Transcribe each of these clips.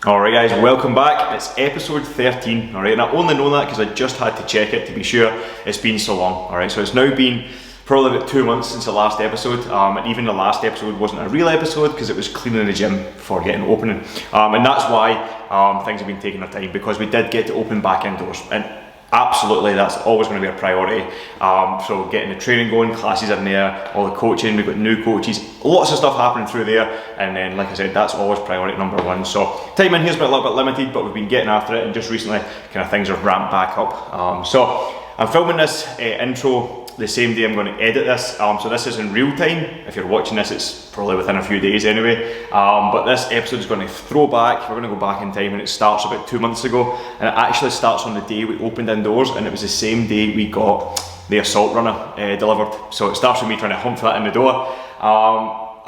Alright guys, welcome back. It's episode 13, alright, and I only know that because I just had to check it to be sure it's been so long, alright, so it's now been probably about 2 months since the last episode, and even the last episode wasn't a real episode because it was cleaning the gym before getting opening, and that's why things have been taking their time, because we did get to open back indoors, and absolutely that's always going to be a priority. So getting the training going, classes in there, all the coaching, we've got new coaches, lots of stuff happening through there, and then like I said, that's always priority number one. So time in here's been a little bit limited, but we've been getting after it, and just recently kind of things have ramped back up. So I'm filming this intro the same day I'm going to edit this, so this is in real time. If you're watching this, it's probably within a few days anyway, but this episode is going to throw back, we're going to go back in time, and it starts about 2 months ago, and it actually starts on the day we opened indoors, and it was the same day we got the assault runner delivered. So it starts with me trying to hunt for that in the door.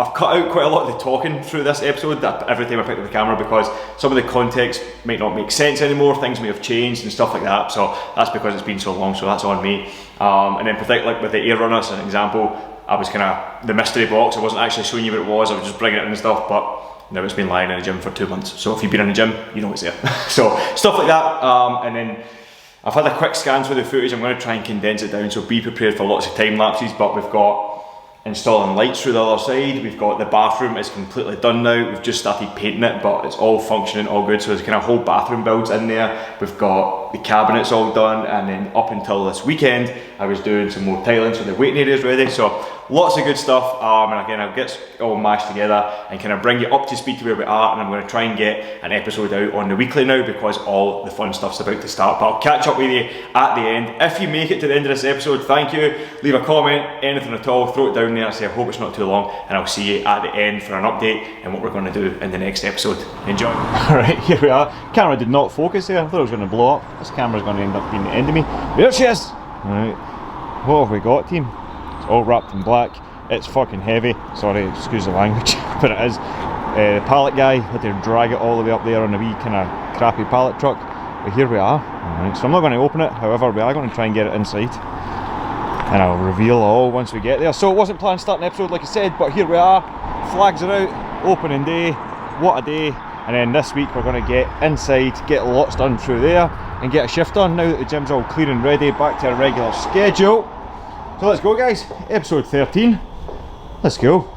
I've cut out quite a lot of the talking through this episode every time I pick up the camera, because some of the context might not make sense anymore, things may have changed and stuff like that, so that's because it's been so long, so that's on me. And then particularly like with the air runner as an example, I was kind of the mystery box, I wasn't actually showing you what it was, I was just bringing it in and stuff, but now it's been lying in the gym for 2 months, so if you've been in the gym, you know it's there. So stuff like that, and then I've had a quick scan through the footage. I'm going to try and condense it down, so be prepared for lots of time lapses, but we've got installing lights through the other side, we've got the bathroom is completely done now, we've just started painting it, but it's all functioning, all good, so there's kind of whole bathroom builds in there, we've got the cabinets all done, and then up until this weekend I was doing some more tiling, so the waiting area is ready, so lots of good stuff, and again I'll get all mashed together and kind of bring you up to speed to where we are, and I'm going to try and get an episode out on the weekly now, because all the fun stuff's about to start. But I'll catch up with you at the end. If you make it to the end of this episode, thank you, leave a comment, anything at all, throw it down there, say I hope it's not too long, and I'll see you at the end for an update and what we're going to do in the next episode. Enjoy. Alright, here we are. Camera did not focus there, I thought it was going to blow up. This camera's going to end up being the end of me. There she is! Alright, what have we got, team? All wrapped in black. It's fucking heavy, sorry, excuse the language, but it is. The pallet guy had to drag it all the way up there on a wee kind of crappy pallet truck, but here we are. Alright, so I'm not going to open it, however we are going to try and get it inside, and I'll reveal all once we get there. So it wasn't planned starting an episode like I said, but here we are, flags are out, opening day, what a day. And then this week we're going to get inside, get lots done through there, and get a shift on now that the gym's all clear and ready, back to a regular schedule. So let's go guys, episode 13, let's go.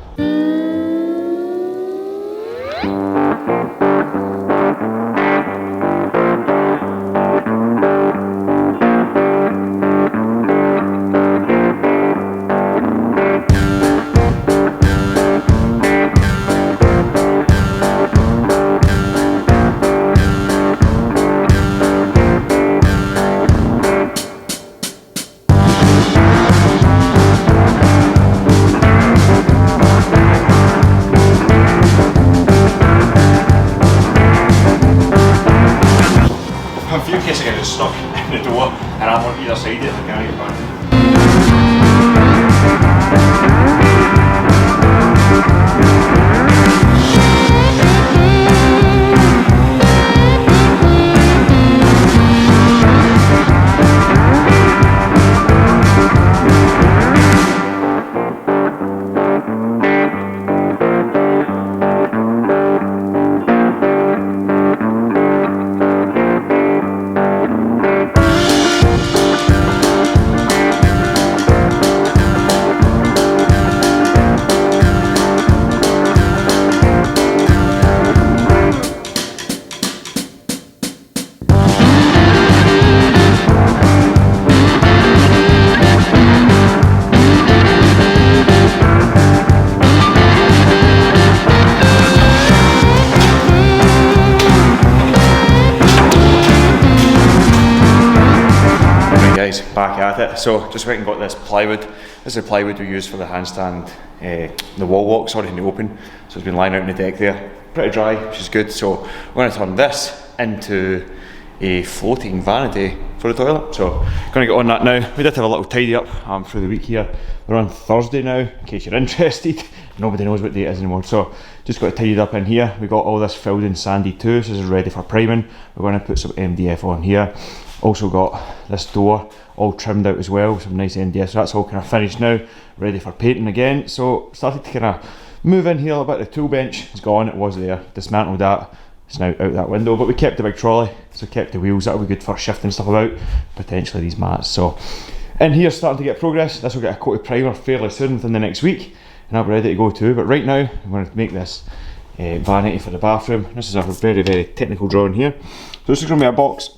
Stuck in the door, and I'm on either side of it, I can't get back. Back at it. So just went and got this plywood. This is the plywood we use for the handstand, the wall walk, sorry, in the open. So it's been lying out on the deck there, pretty dry, which is good. So we're going to turn this into a floating vanity for the toilet. So going to get on that now. We did have a little tidy up through the week here. We're on Thursday now, in case you're interested. Nobody knows what day it is anymore. So just got it tidied up in here. We got all this filled in sandy too, so this is ready for priming. We're going to put some MDF on here. Also got this door all trimmed out as well, some nice MDF, so that's all kind of finished now, ready for painting again. So started to kind of move in here a bit. The tool bench is gone, it was there, dismantled that, is now out that window, but we kept the big trolley, so kept the wheels. That'll be good for shifting stuff about, potentially these mats. So in here, starting to get progress. This will get a coated primer fairly soon, within the next week, and I'll be ready to go too. But right now I'm going to make this vanity for the bathroom. This is a very technical drawing here. So this is going to be a box,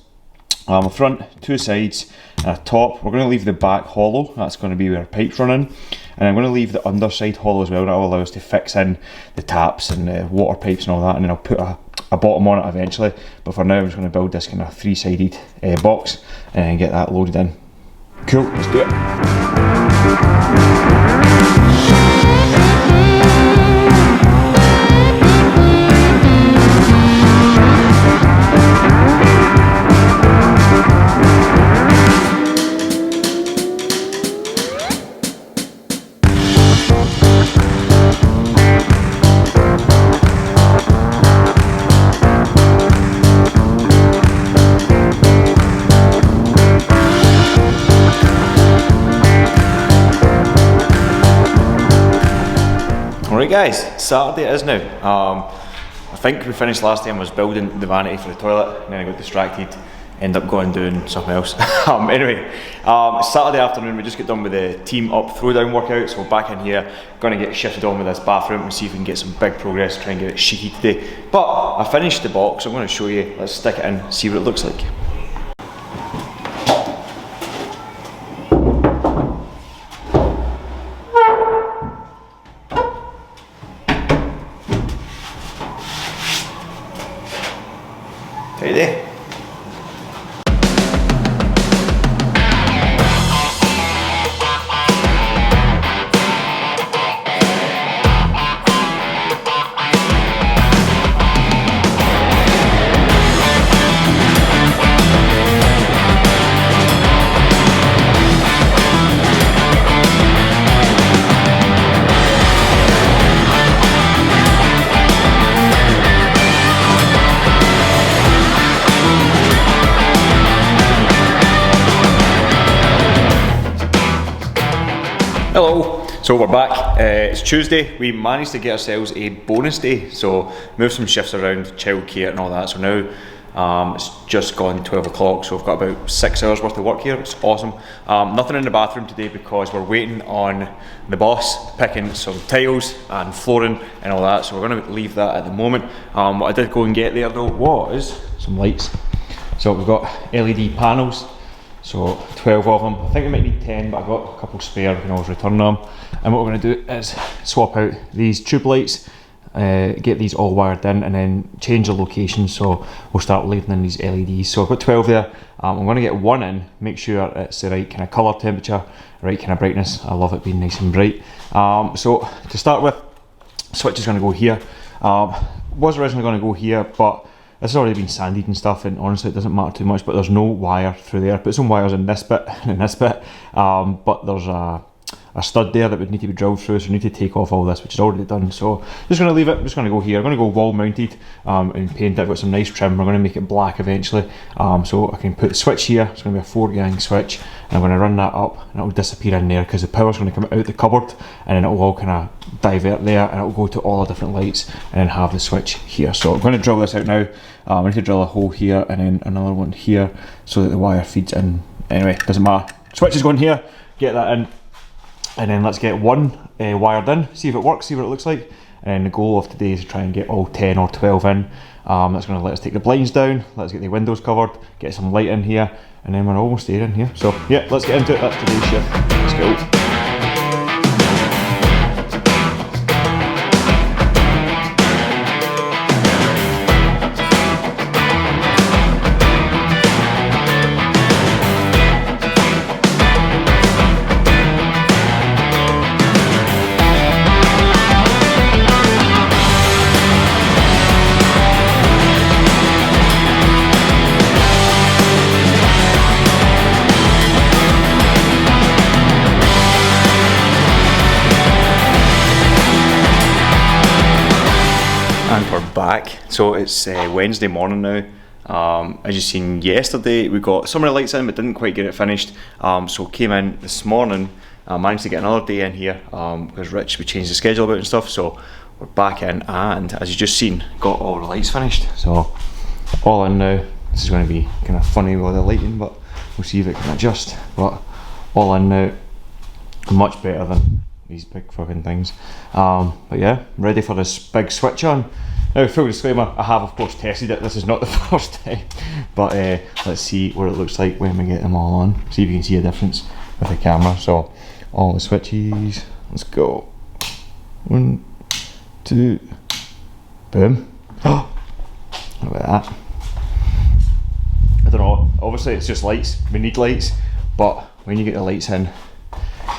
a front, two sides and a top. We're going to leave the back hollow. That's going to be where our pipes run in, and I'm going to leave the underside hollow as well. That will allow us to fix in the taps and the water pipes and all that, and then I'll put a bottom on it eventually. But for now I'm just going to build this kind of three-sided box and get that loaded in. Cool, let's do it. Alright guys, Saturday it is now. I think we finished last time was building the vanity for the toilet, and then I got distracted, ended up going doing something else. Anyway, Saturday afternoon we just got done with the team up throwdown workout, so we're back in here, going to get shifted on with this bathroom and see if we can get some big progress, try and get it cheeky today. But I finished the box, I'm going to show you, let's stick it in, see what it looks like. Tidy. Hello, so we're back. It's Tuesday. We managed to get ourselves a bonus day, so move some shifts around, childcare and all that. So now it's just gone 12 o'clock, so we've got about 6 hours worth of work here. It's awesome. Nothing in the bathroom today because we're waiting on the boss picking some tiles and flooring and all that, so we're going to leave that at the moment. What I did go and get there though was some lights. So we've got LED panels. So 12 of them. I think we might need 10, but I've got a couple spare, we can always return them. And what we're going to do is swap out these tube lights, get these all wired in, and then change the location, so we'll start leaving in these LEDs. So I've got 12 there. I'm going to get one in, make sure it's the right kind of colour temperature, right kind of brightness. I love it being nice and bright. So to start with, switch is going to go here. Was originally going to go here, but this has already been sanded and stuff, and honestly it doesn't matter too much, but there's no wire through there. Put some wires in this bit and in this bit, but there's a stud there that would need to be drilled through, so we need to take off all this, which is already done. So just going to leave it, just going to go here. I'm going to go wall mounted and paint it. I've got some nice trim. We're going to make it black eventually, so I can put the switch here. It's going to be a 4-gang switch, and I'm going to run that up and it'll disappear in there because the power's going to come out the cupboard, and then it'll all kind of divert there, and it'll go to all the different lights and then have the switch here. So I'm going to drill this out now. I need to drill a hole here and then another one here so that the wire feeds in. Anyway, doesn't matter. Switch is going here, get that in, and then let's get one wired in, see if it works, see what it looks like. And then the goal of today is to try and get all 10 or 12 in. That's going to let us take the blinds down, let us get the windows covered, get some light in here, and then we're almost there in here. So yeah, let's get into it. That's today's shift. Let's go. And we're back. So it's Wednesday morning now. As you've seen yesterday, we got some of the lights in but didn't quite get it finished. So came in this morning, managed to get another day in here because Rich, we changed the schedule about and stuff. So we're back in, and as you just seen, got all the lights finished. So all in now. This is going to be kind of funny with the lighting, but we'll see if it can adjust. But all in now, much better than these big fucking things. But yeah, ready for this big switch on. Now, full disclaimer, I have of course tested it. This is not the first time, but let's see what it looks like when we get them all on. See if you can see a difference with the camera. So all the switches, let's go. 1, 2, boom. Oh, look at that. I don't know, obviously it's just lights, we need lights, but when you get the lights in,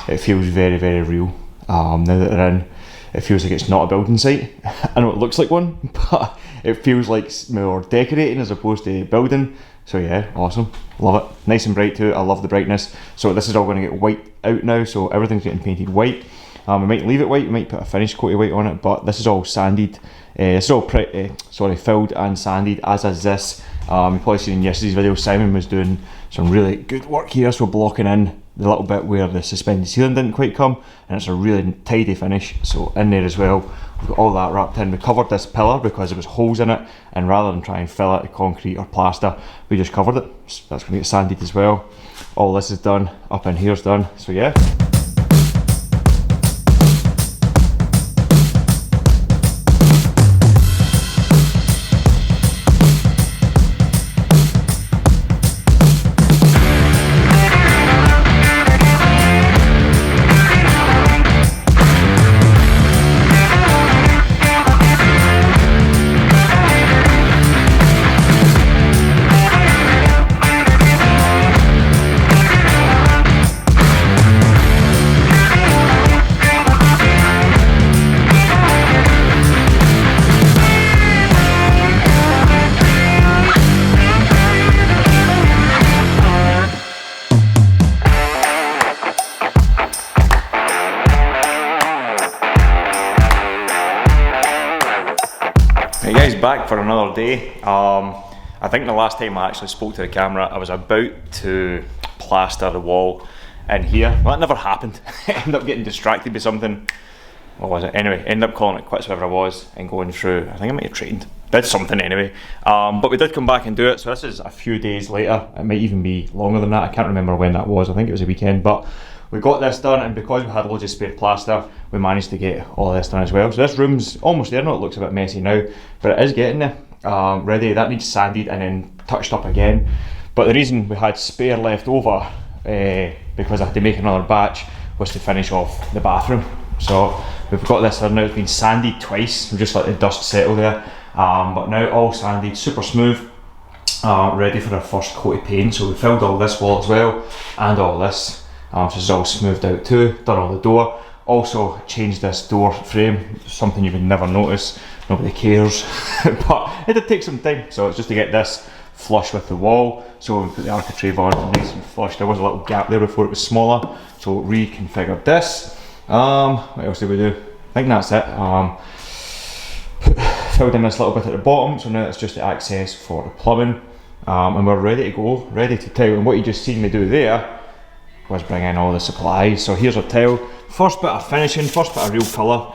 it feels very, very real. Now that they're in, it feels like it's not a building site. I know it looks like one, but it feels like more decorating as opposed to building. So yeah, awesome, love it. Nice and bright too, I love the brightness. So this is all going to get white out now, so everything's getting painted white. We might leave it white, we might put a finish coat of white on it, but this is all sanded. This is all filled and sanded, as is this. You've probably seen in yesterday's video, Simon was doing some really good work here, so blocking in the little bit where the suspended ceiling didn't quite come, and it's a really tidy finish. So in there as well, we've got all that wrapped in. We covered this pillar because there was holes in it, and rather than try and fill it with concrete or plaster, we just covered it. So that's going to get sanded as well. All this is done, up in here's done, so yeah. Hey guys, back for another day. I think the last time I actually spoke to the camera, I was about to plaster the wall in here. Well, that never happened. I ended up getting distracted by something. What was it? Anyway, ended up calling it quits wherever I was and going through, I think I might have trained. Did something anyway. But we did come back and do it, so this is a few days later. It might even be longer than that. I can't remember when that was. I think it was a weekend, but we got this done, and because we had loads of spare plaster, we managed to get all this done as well. So this room's almost there. I know it looks a bit messy now, but it is getting there. Ready. That needs sanded and then touched up again. But the reason we had spare left over, because I had to make another batch, was to finish off the bathroom. So we've got this there now. It's been sanded twice. We just let the dust settle there. But now all sanded, super smooth. Ready for our first coat of paint. So we filled all this wall as well, and all this. So this is all smoothed out too. Done all the door. Also changed this door frame. Something you would never notice. Nobody cares. But it did take some time. So it's just to get this flush with the wall. So we put the architrave on nice and flush. There was a little gap there before it was smaller. So reconfigured this. What else did we do? I think that's it. Filled in this little bit at the bottom. So now it's just the access for the plumbing. And we're ready to go. Ready to tile. And what you just seen me do there was bring in all the supplies. So here's our tile. First bit of finishing, first bit of real colour.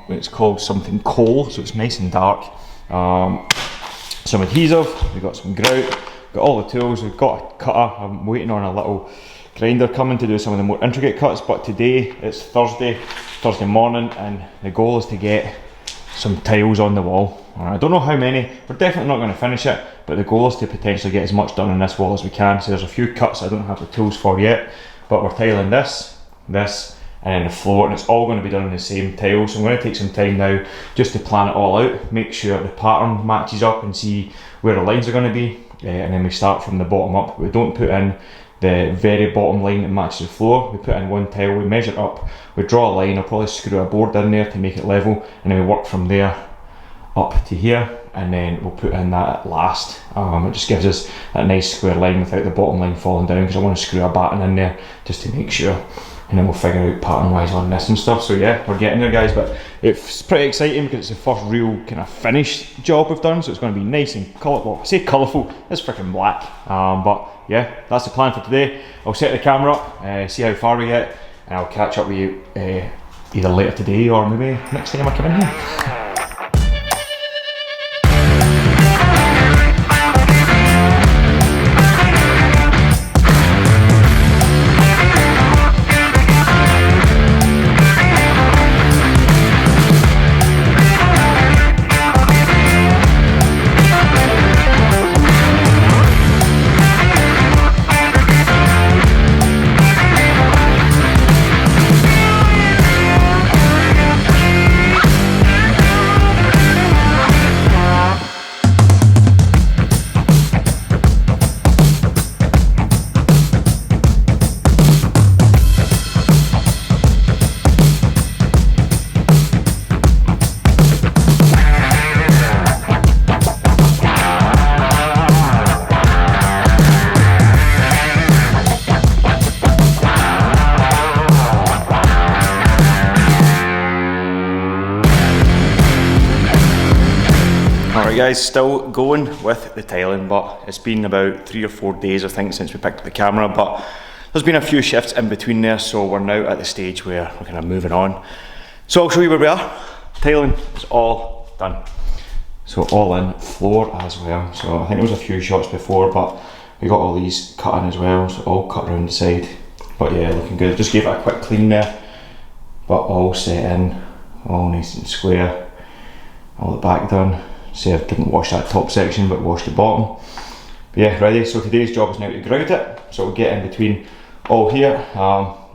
It's called something coal, so it's nice and dark. Some adhesive, we've got some grout, got all the tools, we've got a cutter. I'm waiting on a little grinder coming to do some of the more intricate cuts, but today it's Thursday morning, and the goal is to get some tiles on the wall. I don't know how many, we're definitely not going to finish it, but the goal is to potentially get as much done on this wall as we can. So there's a few cuts I don't have the tools for yet, but we're tiling this, and then the floor, and it's all going to be done in the same tile. So I'm going to take some time now just to plan it all out, make sure the pattern matches up and see where the lines are going to be, and then we start from the bottom up. We don't put in the very bottom line that matches the floor. We put in one tile, we measure up, we draw a line. I'll probably screw a board in there to make it level, and then we work from there up to here, and then we'll put in that at last. It just gives us that nice square line without the bottom line falling down, because I want to screw a batten in there just to make sure, and then we'll figure out pattern wise on this and stuff. So yeah, we're getting there guys, but it's pretty exciting because it's the first real kind of finished job we've done, so it's going to be nice and colourful. I say colourful, it's freaking black, but yeah, that's the plan for today. I'll set the camera up, see how far we get, and I'll catch up with you either later today or maybe next time I come in here. Alright guys, still going with the tiling, but it's been about 3 or 4 days I think since we picked up the camera, but there's been a few shifts in between there, so we're now at the stage where we're kind of moving on. So I'll show you where we are. Tiling is all done. So all in, floor as well. So I think there was a few shots before, but we got all these cut in as well, so all cut around the side. But yeah, looking good. Just gave it a quick clean there, but all set in, all nice and square. All the back done. See, I didn't wash that top section, but washed the bottom. But yeah, ready. So today's job is now to grout it. So we'll get in between all here.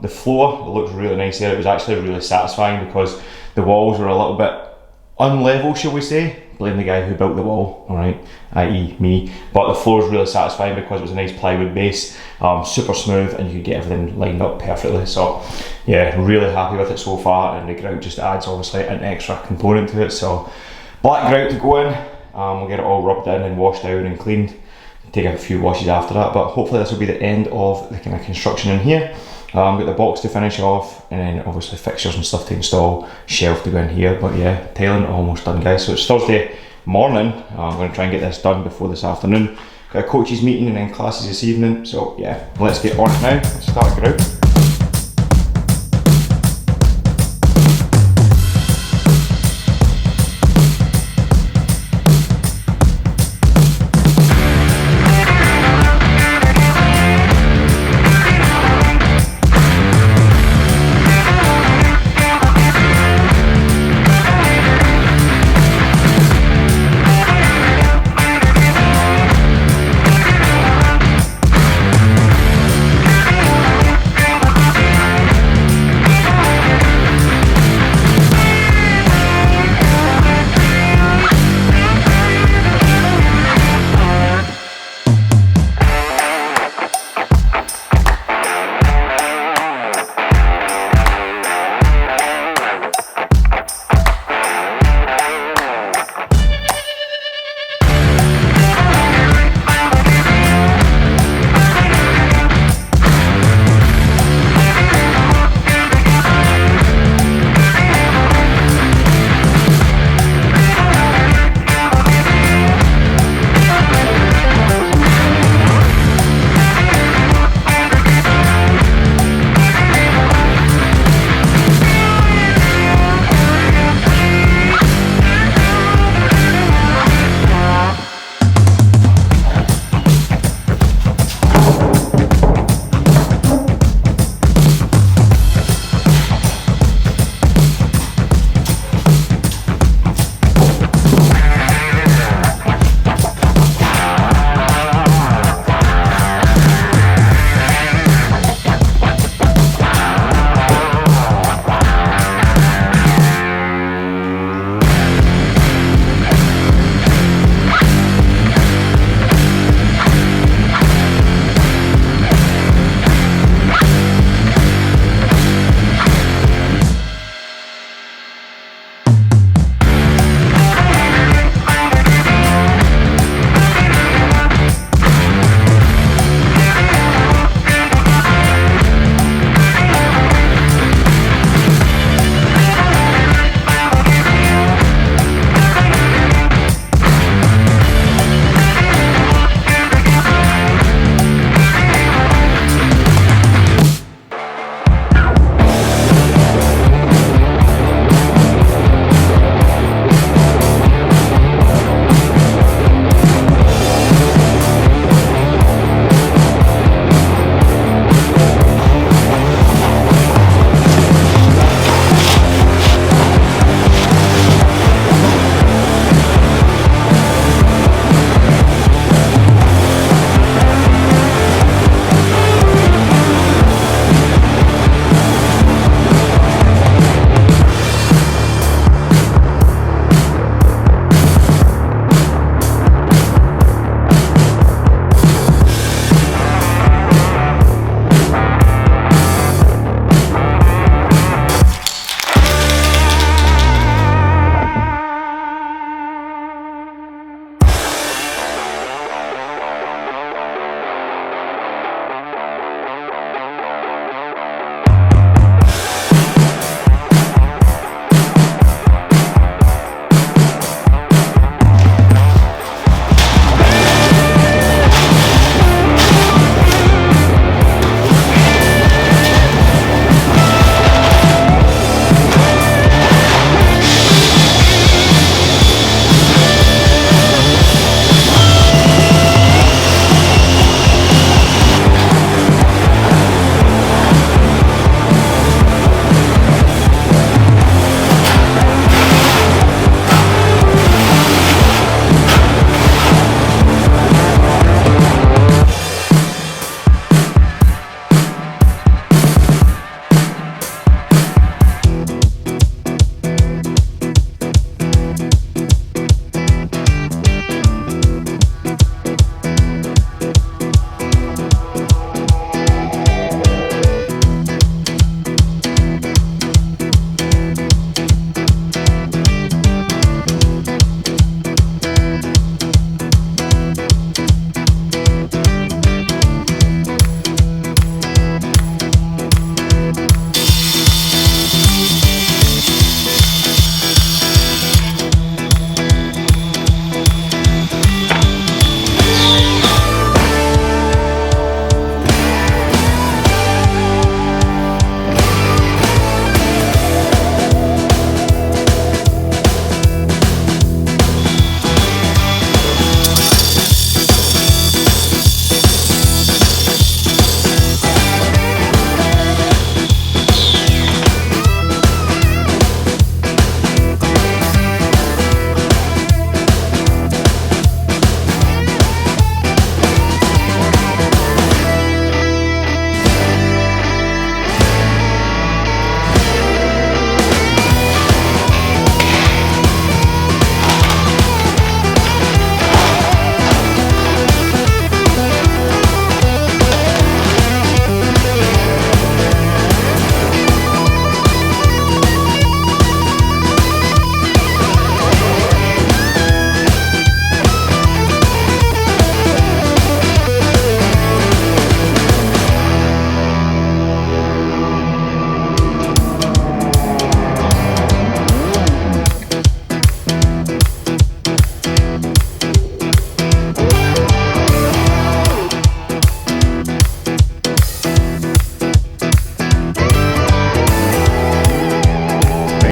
The floor, it looks really nice there. It was actually really satisfying because the walls were a little bit unlevel, shall we say. Blame the guy who built the wall, alright, i.e. me. But the floor is really satisfying because it was a nice plywood base, super smooth, and you could get everything lined up perfectly. So yeah, really happy with it so far, and the grout just adds obviously an extra component to it. So black grout to go in, we'll get it all rubbed in and washed down and cleaned. Take a few washes after that, but hopefully this will be the end of the kind of construction in here. Got the box to finish off, and then obviously fixtures and stuff to install, shelf to go in here. But yeah, tiling almost done guys. So it's Thursday morning. I'm going to try and get this done before this afternoon. Got a coaches meeting and then classes this evening. So yeah, let's get on it now. Let's start grout.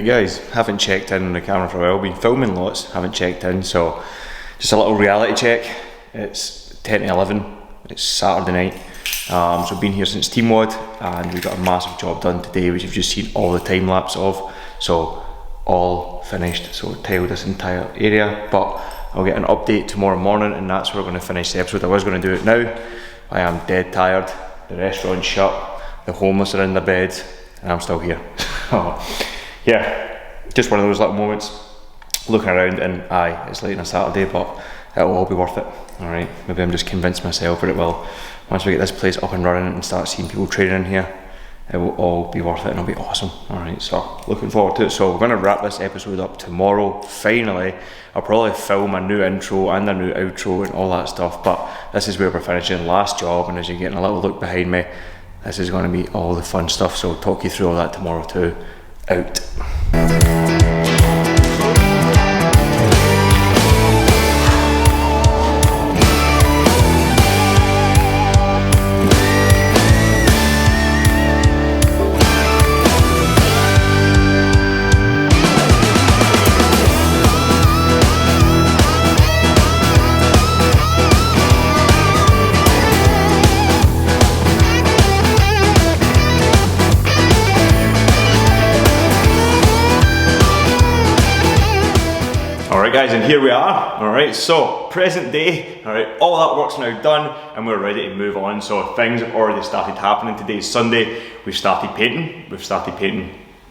guys, haven't checked in on the camera for a while, been filming lots, haven't checked in, so just a little reality check. It's 10 to 11, it's Saturday night, so I've been here since Team WOD and we got a massive job done today which you've just seen all the time lapse of, so all finished, so tiled this entire area, but I'll get an update tomorrow morning and that's where we're going to finish the episode. I was going to do it now, I am dead tired, the restaurant's shut, the homeless are in their beds, and I'm still here. Yeah, just one of those little moments, looking around and aye, it's late on a Saturday, but it'll all be worth it. Alright, maybe I'm just convinced myself, but it will. Once we get this place up and running and start seeing people training in here, it will all be worth it and it'll be awesome. Alright, so looking forward to it. So we're going to wrap this episode up tomorrow, finally. I'll probably film a new intro and a new outro and all that stuff, but this is where we're finishing last job, and as you're getting a little look behind me, this is going to be all the fun stuff, so I'll talk you through all that tomorrow too. Out. Alright guys, and here we are. Alright, so present day, alright, all that work's now done and we're ready to move on. So things have already started happening. Today's Sunday, we've started painting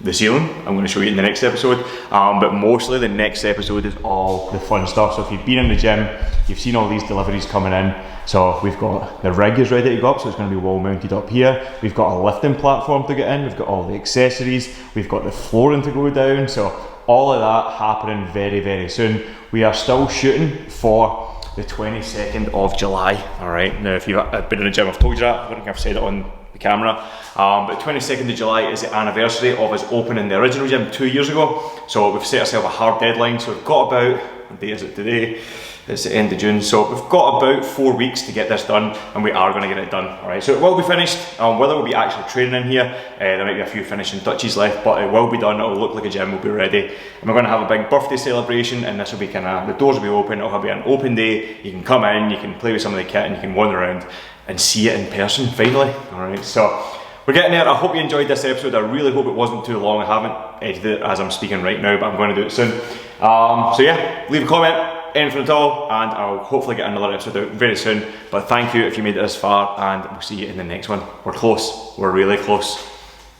the ceiling. I'm going to show you in the next episode, but mostly the next episode is all the fun stuff. So if you've been in the gym, you've seen all these deliveries coming in. So we've got the rig is ready to go up, so it's going to be wall mounted up here. We've got a lifting platform to get in, we've got all the accessories, we've got the flooring to go down, so all of that happening very, very soon. We are still shooting for the 22nd of July, alright? Now if you've been in the gym, I've told you that, I don't think I've said it on the camera, but 22nd of July is the anniversary of us opening the original gym 2 years ago, so we've set ourselves a hard deadline, so we've got about, what day is it today? It's the end of June, so we've got about 4 weeks to get this done, and we are going to get it done. Alright, so it will be finished. Whether we'll be actually training in here, there might be a few finishing touches left, but it will be done. It'll look like a gym, we'll be ready. And we're going to have a big birthday celebration, and this will be kind of, the doors will be open, it'll be an open day. You can come in, you can play with some of the kit, and you can wander around and see it in person, finally. Alright, so we're getting there. I hope you enjoyed this episode. I really hope it wasn't too long. I haven't edited it as I'm speaking right now, but I'm going to do it soon. So yeah, leave a comment, anything at all, and I'll hopefully get another episode out very soon. But thank you if you made it this far, and we'll see you in the next one. We're close, we're really close.